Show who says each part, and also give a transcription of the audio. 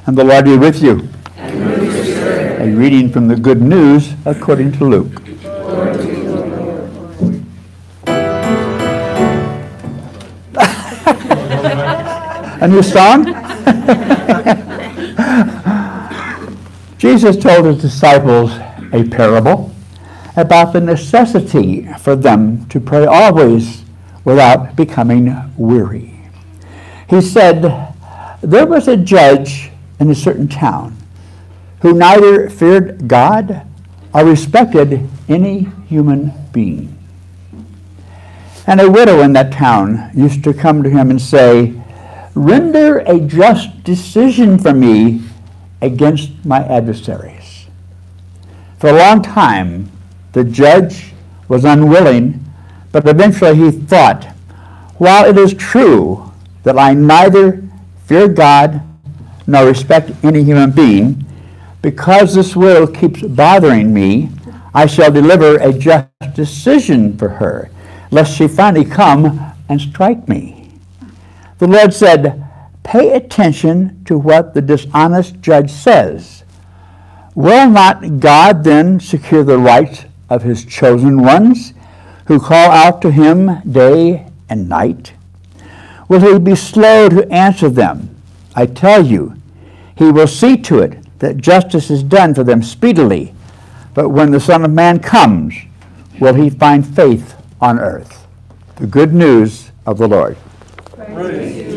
Speaker 1: And the Lord be with you.
Speaker 2: And with your spirit.
Speaker 1: A reading from the Good News according to Luke.
Speaker 2: Glory to you, Lord.
Speaker 1: A new song? Jesus told his disciples a parable about the necessity for them to pray always without becoming weary. He said, there was a judge in a certain town who neither feared God or respected any human being. And a widow in that town used to come to him and say, render a just decision for me against my adversaries. For a long time, the judge was unwilling, but eventually he thought, while it is true that I neither fear God nor respect any human being, because this widow keeps bothering me, I shall deliver a just decision for her, lest she finally come and strike me. The Lord said, pay attention to what the dishonest judge says. Will not God then secure the rights of his chosen ones who call out to him day and night? Will he be slow to answer them? I tell you, he will see to it that justice is done for them speedily. But when the Son of Man comes, will he find faith on earth? The good news of the Lord.
Speaker 2: Praise